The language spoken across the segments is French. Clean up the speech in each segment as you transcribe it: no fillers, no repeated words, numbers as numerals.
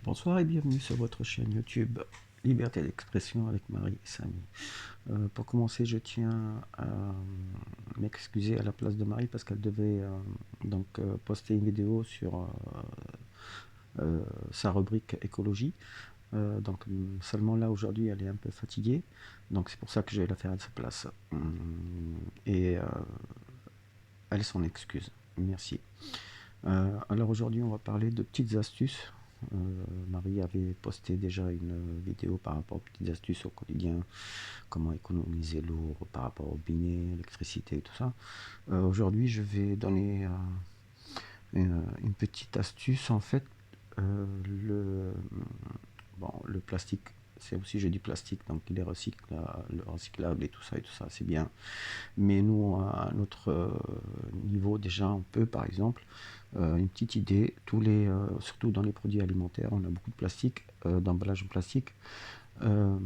Bonsoir et bienvenue sur votre chaîne YouTube Liberté d'expression avec Marie et Samy. Pour commencer, je tiens à m'excuser à la place de Marie parce qu'elle devait poster une vidéo sur sa rubrique écologie. Seulement là aujourd'hui elle est un peu fatiguée, donc c'est pour ça que je vais la faire à sa place. Et elle s'en excuse. Merci. Alors aujourd'hui on va parler de petites astuces. Marie avait posté déjà une vidéo par rapport aux petites astuces au quotidien, comment économiser l'eau par rapport au binet, l'électricité et tout ça. Aujourd'hui je vais donner une petite astuce en fait. Le, le plastique, c'est aussi j'ai du plastique, donc il est recyclable et tout ça c'est bien. Mais nous, à notre niveau déjà, on peut par exemple, une petite idée, surtout dans les produits alimentaires, on a beaucoup de plastique, d'emballage en plastique. Euh,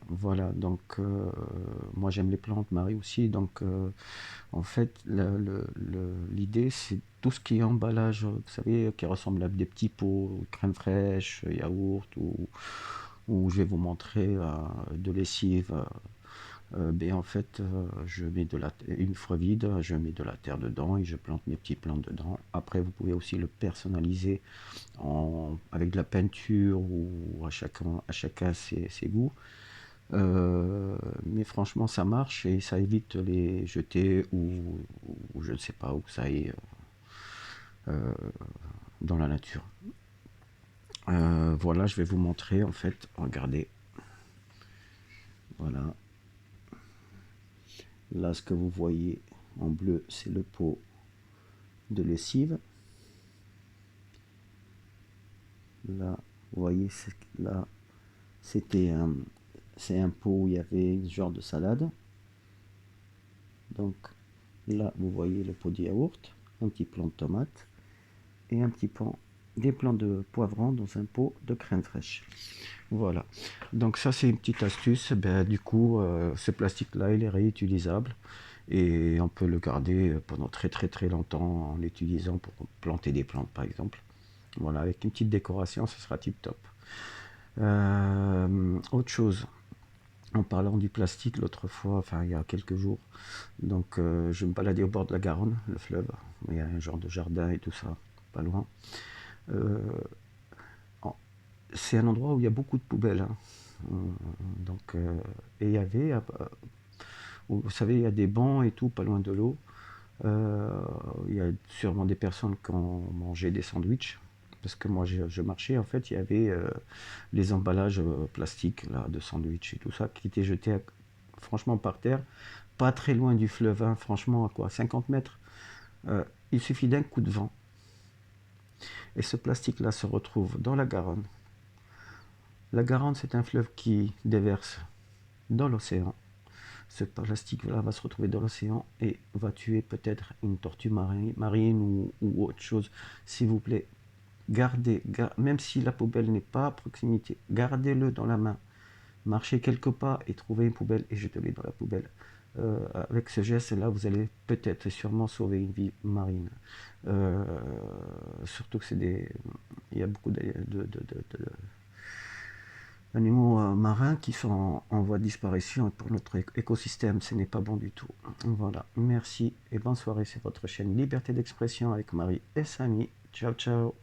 voilà, donc moi j'aime les plantes, Marie aussi, donc en fait l'idée c'est tout ce qui est emballage, vous savez, qui ressemble à des petits pots, crème fraîche, yaourt, ou je vais vous montrer de lessive. En fait, je mets une fois vide, je mets de la terre dedans et je plante mes petites plantes dedans. Après, vous pouvez aussi le personnaliser avec de la peinture ou à chacun ses goûts. Mais franchement, ça marche et ça évite de les jeter ou je ne sais pas où que ça aille euh, dans la nature. Voilà, je vais vous montrer en fait. Regardez. Voilà. Là, ce que vous voyez en bleu, c'est le pot de lessive. Là, vous voyez, là, c'est un pot où il y avait ce genre de salade. Donc là, vous voyez le pot de yaourt, un petit plant de tomate et des plants de poivron dans un pot de crème fraîche. Voilà. Donc ça, c'est une petite astuce. Du coup, ce plastique-là, il est réutilisable et on peut le garder pendant très très très longtemps en l'utilisant pour planter des plantes, par exemple. Voilà, avec une petite décoration, ce sera tip top. Autre chose, en parlant du plastique l'autre fois, enfin il y a quelques jours, donc je me baladais au bord de la Garonne, le fleuve, il y a un genre de jardin et tout ça, pas loin. Euh, c'est un endroit où il y a beaucoup de poubelles, hein. Et il y avait, vous savez, il y a des bancs et tout, pas loin de l'eau. Il y a sûrement des personnes qui ont mangé des sandwichs. Parce que moi, je marchais, en fait, il y avait les emballages plastiques là, de sandwich et tout ça qui étaient jetés franchement par terre, pas très loin du fleuve, hein, franchement, à quoi, 50 mètres. Il suffit d'un coup de vent. Et ce plastique-là se retrouve dans la Garonne. La Garonne, c'est un fleuve qui déverse dans l'océan. Ce plastique-là va se retrouver dans l'océan et va tuer peut-être une tortue marine ou autre chose. S'il vous plaît, même si la poubelle n'est pas à proximité, gardez-le dans la main. Marchez quelques pas et trouvez une poubelle et jetez-le dans la poubelle. Avec ce geste-là, vous allez peut-être et sûrement sauver une vie marine. Euh, Surtout que il y a beaucoup d'animaux marins qui sont en voie de disparition et pour notre écosystème, ce n'est pas bon du tout. Voilà, merci et bonne soirée sur votre chaîne Liberté d'expression avec Marie et Samy. Ciao, ciao.